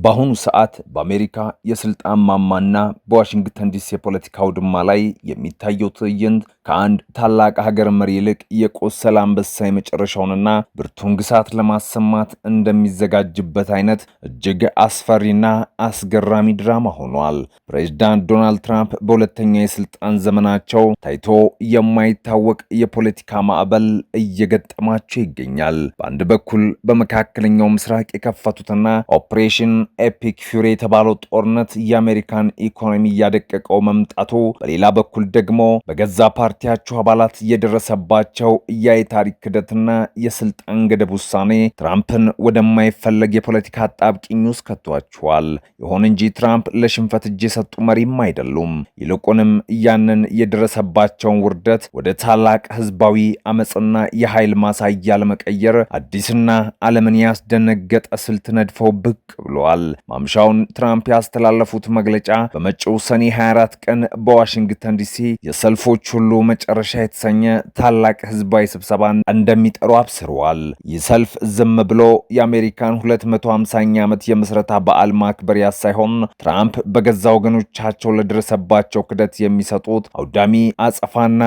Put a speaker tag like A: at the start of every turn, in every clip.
A: በአሁኑ ሰዓት በአሜሪካ የስልጣን ማማና በዋሽንግተን ዲሲ የፖለቲካ አውድማ ላይ የሚታየው ትዕይንት ከአንድ ታላቅ ሀገር መሪ ይልቅ የቆሰለ አንበሳ የመጨረሻውንና ብርቱን ግሳት ለማሰማት እንደሚዘጋጅበት አይነት እጅግ አስፈሪና አስገራሚ ድራማ ሆኗል። ፕሬዚዳንት ዶናልድ ትራምፕ በሁለተኛ የስልጣን ዘመናቸው ታይቶ የማይታወቅ የፖለቲካ ማዕበል እየገጠማቸው ይገኛል። በአንድ በኩል በመካከለኛው ምስራቅ የከፈቱትና ኦፕሬሽን ኤፒክ ፊውሪ የተባለው ጦርነት የአሜሪካን ኢኮኖሚ እያደቀቀው መምጣቱ፣ በሌላ በኩል ደግሞ በገዛ ፓርቲያቸው አባላት እየደረሰባቸው የታሪክ ክደትና የስልጣን ገደብ ውሳኔ ትራምፕን ወደማይፈለግ የፖለቲካ አጣብቂኝ ውስጥ ከቷቸዋል። ይሁን እንጂ ትራምፕ ለሽንፈት እጅ የሰጡ መሪም አይደሉም። ይልቁንም ያንን የደረሰባቸውን ውርደት ወደ ታላቅ ህዝባዊ አመፅና የኃይል ማሳያ ለመቀየር አዲስና ዓለምን ያስደነገጠ ስልት ነድፈው ብቅ ብለዋል። ማምሻውን ትራምፕ ያስተላለፉት መግለጫ በመጪው ሰኔ 24 ቀን በዋሽንግተን ዲሲ የሰልፎች ሁሉ መጨረሻ የተሰኘ ታላቅ ህዝባዊ ስብሰባን እንደሚጠሩ አብስረዋል። ይህ ሰልፍ ዝም ብሎ የአሜሪካን 250ኛ ዓመት የምስረታ በዓል ማክበሪያ ሳይሆን ትራምፕ በገዛ ወገኖቻቸው ለደረሰባቸው ክደት የሚሰጡት አውዳሚ አጸፋና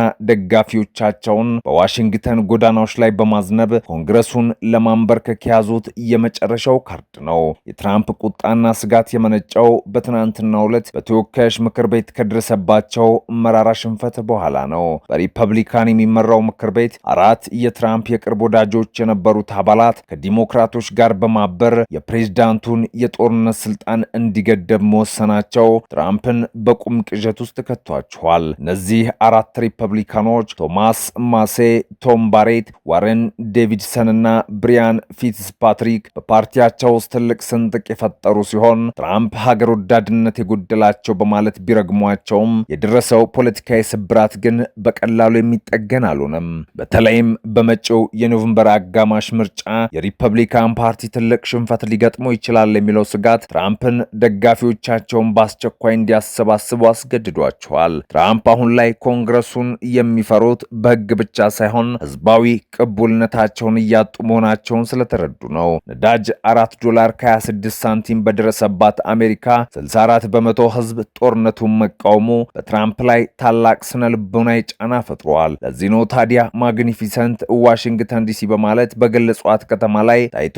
A: ደጋፊዎቻቸውን በዋሽንግተን ጎዳናዎች ላይ በማዝነብ ኮንግረሱን ለማንበርከክ የያዙት የመጨረሻው ካርድ ነው። የትራምፕ ቁጣና ስጋት የመነጨው በትናንትናው ዕለት በተወካዮች ምክር ቤት ከደረሰባቸው መራራ ሽንፈት በኋላ ነው። በሪፐብሊካን የሚመራው ምክር ቤት አራት የትራምፕ የቅርብ ወዳጆች የነበሩት አባላት ከዲሞክራቶች ጋር በማበር የፕሬዝዳንቱን የጦርነት ስልጣን እንዲገደብ መወሰናቸው ትራምፕን በቁም ቅዠት ውስጥ ከቷቸዋል። እነዚህ አራት ሪፐብሊካኖች ቶማስ ማሴ፣ ቶም ባሬት፣ ዋረን ዴቪድሰን እና ብሪያን ፊትስፓትሪክ በፓርቲያቸው ውስጥ ትልቅ ስንጥቅ የፈጠሩ ሲሆን ትራምፕ ሀገር ወዳድነት የጎደላቸው በማለት ቢረግሟቸውም የደረሰው ፖለቲካዊ ስብራት ግን በቀላሉ የሚጠገን አልሆነም። በተለይም በመጪው የኖቬምበር አጋማሽ ምርጫ የሪፐብሊካን ፓርቲ ትልቅ ሽንፈት ሊገጥመው ይችላል የሚለው ስጋት ትራምፕን ደጋፊዎቻቸውን በአስቸኳይ እንዲያሰባስቡ አስገድዷቸዋል። ትራምፕ አሁን ላይ ኮንግረሱን የሚፈሩት በሕግ ብቻ ሳይሆን ህዝባዊ ቅቡልነታቸውን እያጡ መሆናቸውን ስለተረዱ ነው። ነዳጅ $4 ከ26 ሳንቲም በደረሰባት አሜሪካ 64 በመቶ ህዝብ ጦርነቱን መቃወሙ በትራምፕ ላይ ታላቅ ስነ ልቦናዊ ጫና ፈጥሯል። ለዚህ ነው ታዲያ ማግኒፊሰንት ዋሽንግተን ዲሲ በማለት በገለጿት ከተማ ላይ ታይቶ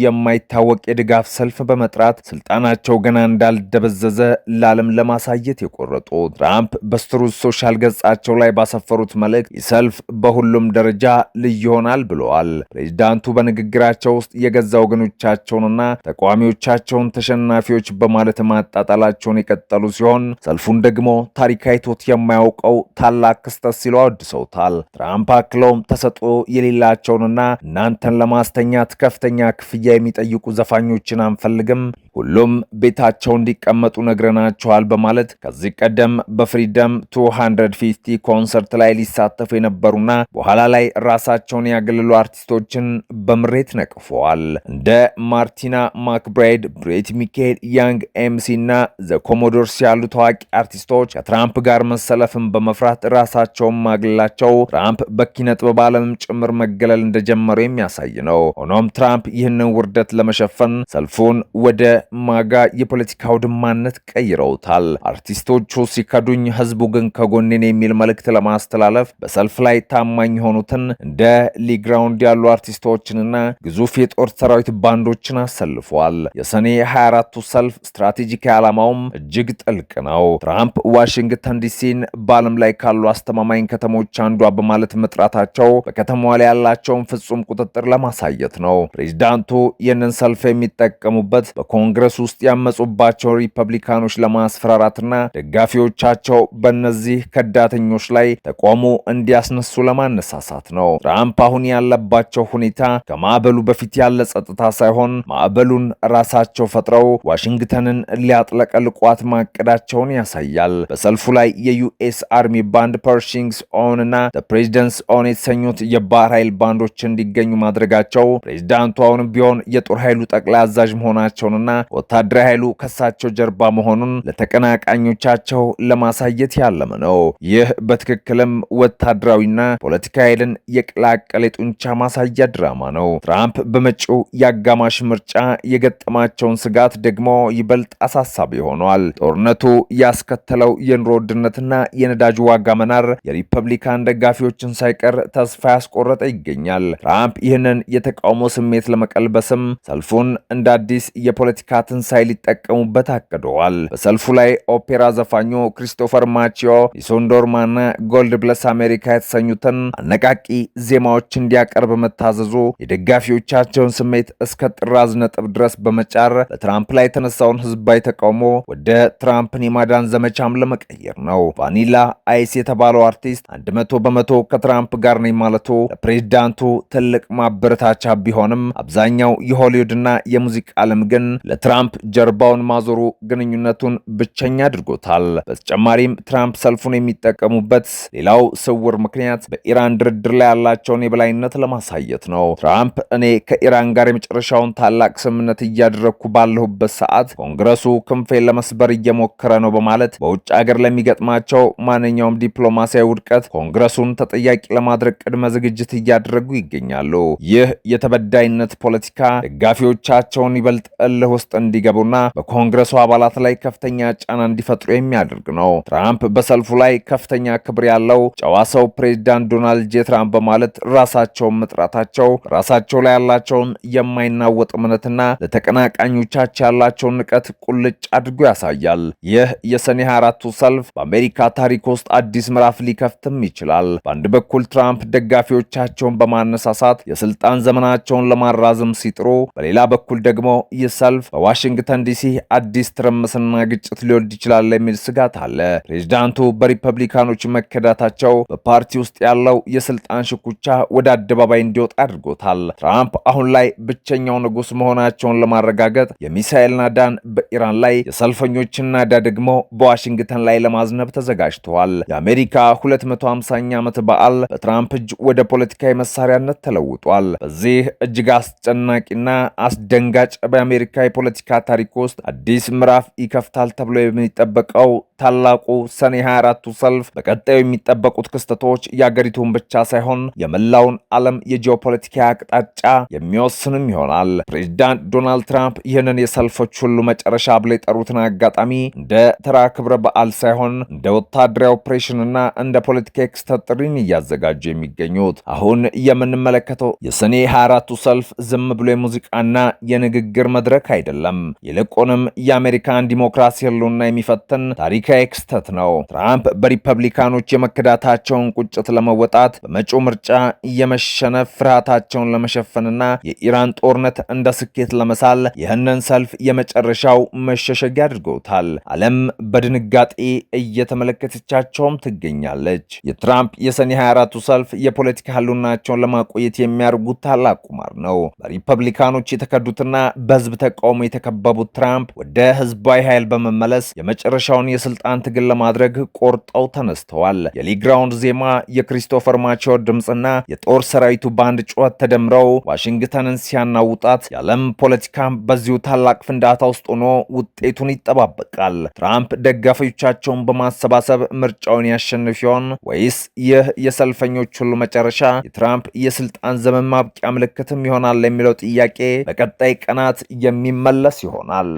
A: የማይታወቅ የድጋፍ ሰልፍ በመጥራት ስልጣናቸው ገና እንዳልደበዘዘ ለዓለም ለማሳየት የቆረጡ ትራምፕ በስትሩዝ ሶሻል ገጻቸው ላይ ባሰፈሩት መልእክት ይህ ሰልፍ በሁሉም ደረጃ ልዩ ይሆናል ብለዋል። ፕሬዚዳንቱ በንግግራቸው ውስጥ የገዛ ወገኖቻቸውንና ተቃዋሚዎቻቸውን ተሸናፊዎች በማለት ማጣጣላቸውን የቀጠሉ ሲሆን ሰልፉን ደግሞ ታሪክ አይቶት የማያውቀው ታላቅ ክስተት ሲሉ አወድሰውታል። ትራምፕ አክለውም ተሰጥኦ የሌላቸውንና እናንተን ለማስተኛት ከፍተኛ ክፍያ የሚጠይቁ ዘፋኞችን አንፈልግም፣ ሁሉም ቤታቸው እንዲቀመጡ ነግረናቸዋል በማለት ከዚህ ቀደም በፍሪደም 250 ኮንሰርት ላይ ሊሳተፉ የነበሩና በኋላ ላይ ራሳቸውን ያገለሉ አርቲስቶችን በምሬት ነቅፈዋል። እንደ ማርቲና ማክብራይድ፣ ብሬት ሚካኤል፣ ያንግ ኤምሲ እና ዘ ኮሞዶርስ ያሉ ታዋቂ አርቲስቶች ከትራምፕ ጋር መሰለፍን በመፍራት ራሳቸውን ማግለላቸው ትራምፕ በኪነ ጥበብ ዓለምም ጭምር መገለል እንደጀመሩ የሚያሳይ ነው። ሆኖም ትራምፕ ይህንን ውርደት ለመሸፈን ሰልፉን ወደ ማጋ የፖለቲካ አውድማነት ቀይረውታል። አርቲስቶቹ ሲከዱኝ ህዝቡ ግን ከጎኔን የሚል መልእክት ለማስተላለፍ በሰልፍ ላይ ታማኝ የሆኑትን እንደ ሊግራውንድ ያሉ አርቲስቶችንና ግዙፍ የጦር ሰራዊት ባንዶችን አሰልፏል። የሰኔ 24ቱ ሰልፍ ስትራቴጂክ ዓላማውም እጅግ ጥልቅ ነው። ትራምፕ ዋሽንግተን ዲሲን በዓለም ላይ ካሉ አስተማማኝ ከተሞች አንዷ በማለት መጥራታቸው በከተማዋ ላይ ያላቸውን ፍጹም ቁጥጥር ለማሳየት ነው። ፕሬዚዳንቱ ይህንን ሰልፍ የሚጠቀሙበት በኮንግረስ ውስጥ ያመጹባቸው ሪፐብሊካኖች ለማስፈራራትና ደጋፊዎቻቸው በእነዚህ ከዳተኞች ላይ ተቃውሞ እንዲያስነሱ ለማነሳሳት ነው። ትራምፕ አሁን ያለባቸው ሁኔታ ከማዕበሉ በፊት ያለ ጸጥታ ሳይሆን ማዕበሉን ራሳቸው ፈጥረው ዋሽንግተንን ሊያጥለቀልቋት ማቀዳቸውን ያሳያል። በሰልፉ ላይ የዩኤስ አርሚ ባንድ፣ ፐርሺንግስ ኦን እና ፕሬዚደንትስ ኦን የተሰኙት የባህር ኃይል ባንዶች እንዲገኙ ማድረጋቸው ፕሬዚዳንቱ አሁንም ቢሆን የጦር ኃይሉ ጠቅላይ አዛዥ መሆናቸውንና ወታደራዊ ኃይሉ ከሳቸው ጀርባ መሆኑን ለተቀናቃኞቻቸው ለማሳየት ያለመ ነው። ይህ በትክክልም ወታደራዊና ፖለቲካዊ ኃይልን የቀላቀለ የጡንቻ ማሳያ ድራማ ነው። ትራምፕ በመጪው የአጋማሽ ምርጫ የገጠማቸውን ስጋት ደግሞ ይበልጥ አሳሳቢ ሆኗል። ጦርነቱ ያስከተለው የኑሮ ውድነትና የነዳጅ ዋጋ መናር የሪፐብሊካን ደጋፊዎችን ሳይቀር ተስፋ ያስቆረጠ ይገኛል። ትራምፕ ይህንን የተቃውሞ ስሜት ለመቀልበስም ሰልፉን እንደ አዲስ የፖለቲካ ትንሳኤ ሊጠቀሙበት አቅደዋል። በሰልፉ ላይ ኦፔራ ዘፋኙ ክሪስቶፈር ማቺዮ ሊሶንዶርማና ጎልድ ብለስ አሜሪካ የተሰኙትን አነቃቂ ዜማዎች እንዲያቀርብ መታዘዙ የደጋፊዎቻቸውን ስሜት እስከ ጥራዝ ነጥብ ድረስ በመጫር በትራምፕ ላይ የተነሳውን ህዝባዊ ተቃውሞ ወደ ትራምፕን የማዳን ዘመቻም ለመቀየር ነው። ቫኒላ አይስ የተባለው አርቲስት 100% ከትራምፕ ጋር ነኝ ማለቱ ለፕሬዝዳንቱ ትልቅ ማበረታቻ ቢሆንም አብዛኛው የሆሊውድና የሙዚቃ ዓለም ግን ለትራምፕ ጀርባውን ማዞሩ ግንኙነቱን ብቸኛ አድርጎታል። በተጨማሪም ትራምፕ ሰልፉን የሚጠቀሙበት ሌላው ስውር ምክንያት በኢራን ድርድር ላይ ያላቸውን የበላይነት ለማሳየት ነው። ትራምፕ እኔ ከኢራን ጋር የመጨረሻውን ታላቅ ስምምነት እያደረግኩ ባለሁበት ሰዓት ኮንግረሱ ክንፌን ለመስበር እየሞከረ ነው በማለት በውጭ ሀገር ለሚገጥማቸው ማንኛውም ዲፕሎማሲያዊ ውድቀት ኮንግረሱን ተጠያቂ ለማድረግ ቅድመ ዝግጅት እያደረጉ ይገኛሉ። ይህ የተበዳይነት ፖለቲካ ደጋፊዎቻቸውን ይበልጥ እልህ ውስጥ እንዲገቡና በኮንግረሱ አባላት ላይ ከፍተኛ ጫና እንዲፈጥሩ የሚያደርግ ነው። ትራምፕ በሰልፉ ላይ ከፍተኛ ክብር ያለው ጨዋ ሰው ፕሬዚዳንት ዶናልድ ጄ ትራምፕ በማለት ራሳቸውን መጥራታቸው ራሳቸው ላይ ያላቸውን የማይናወጥ እምነትና ለተቀናቃኞቻቸው ያላቸውን ንቀት ቁልጭ አድርጎ ያሳያል። ይህ የሰኔ 24ቱ ሰልፍ በአሜሪካ ታሪክ ውስጥ አዲስ ምዕራፍ ሊከፍትም ይችላል። በአንድ በኩል ትራምፕ ደጋፊዎቻቸውን በማነሳሳት የስልጣን ዘመናቸውን ለማራዘም ሲጥሩ፣ በሌላ በኩል ደግሞ ይህ ሰልፍ በዋሽንግተን ዲሲ አዲስ ትርምስና ግጭት ሊወልድ ይችላል የሚል ስጋት አለ። ፕሬዚዳንቱ በሪፐብሊካኖች መከዳታቸው በፓርቲ ውስጥ ያለው የስልጣን ሽኩቻ ወደ አደባባይ እንዲወጣ አድርጎታል። ትራምፕ አሁን ላይ ብቸኛው ንጉስ መሆናቸውን ለማረጋገጥ የሚሳኤል ናዳን በኢራን ላይ የሰልፈኞችን ናዳ ደግሞ በዋሽንግተን ላይ ለማዝነብ ተዘጋጅተዋል። የአሜሪካ 250ኛ ዓመት በዓል በትራምፕ እጅ ወደ ፖለቲካዊ መሳሪያነት ተለውጧል። በዚህ እጅግ አስጨናቂና አስደንጋጭ በአሜሪካ የፖለቲካ ታሪክ ውስጥ አዲስ ምዕራፍ ይከፍታል ተብሎ የሚጠበቀው ታላቁ ሰኔ 24ቱ ሰልፍ በቀጣዩ የሚጠበቁት ክስተቶች የአገሪቱን ብቻ ሳይሆን የመላውን ዓለም የጂኦፖለቲካ አቅጣጫ የሚወስንም ይሆናል። ፕሬዚዳንት ዶናልድ ትራምፕ ይህንን የሰልፎች ሁሉ መጨረሻ ብለው የጠሩትን አጋጣሚ እንደ ተራ ክብረ በዓል ሳይሆን እንደ ወታደራዊ ኦፕሬሽንና እንደ ፖለቲካ ክስተት ጥሪን እያዘጋጁ የሚገኙት። አሁን የምንመለከተው የሰኔ 24ቱ ሰልፍ ዝም ብሎ የሙዚቃና የንግግር መድረክ አይደለም። ይልቁንም የአሜሪካን ዲሞክራሲ ህልውና የሚፈትን ታሪካዊ ክስተት ነው። ትራምፕ በሪፐብሊካኖች የመከዳታቸውን ቁጭት ለመወጣት በመጪው ምርጫ የመሸነፍ ፍርሃታቸውን ለመሸፈንና የኢራን ጦርነት እንደ ስኬት ለመሳል ይህንን ሰልፍ የመጨረሻው መሸሸጊያ አድርገውታል። ዓለም በድንጋጤ እየተመለከተቻቸውም ትገኛለች። የትራምፕ የሰኔ 24ቱ ሰልፍ የፖለቲካ ህልውናቸውን ለማቆየት የሚያደርጉት ታላቅ ቁማር ነው። በሪፐብሊካኖች የተከዱትና በህዝብ ተቃውሞ የተከበቡት ትራምፕ ወደ ህዝባዊ ኃይል በመመለስ የመጨረሻውን የስልጣን ትግል ለማድረግ ቆርጠው ተነስተዋል። የሊግራውንድ ዜማ፣ የክሪስቶፈር ማቺዮ ድምፅና የጦር ሰራዊቱ ባንድ ጩኸት ተደምረው ዋሽንግተንን ሲያናውጣት የዓለም ፖለቲካ በዚሁ ታላቅ ፍንዳታ ውስጥ ሆኖ ውጤቱን ይጠባበቃል። ትራምፕ ደጋፊዎቻቸውን በማሰባሰብ ምርጫውን ያሸንፍ ይሆን ወይስ ይህ የሰልፈኞች ሁሉ መጨረሻ የትራምፕ የስልጣን ዘመን ማብቂያ ምልክትም ይሆናል የሚለው ጥያቄ በቀጣይ ቀናት የሚመለስ ይሆናል።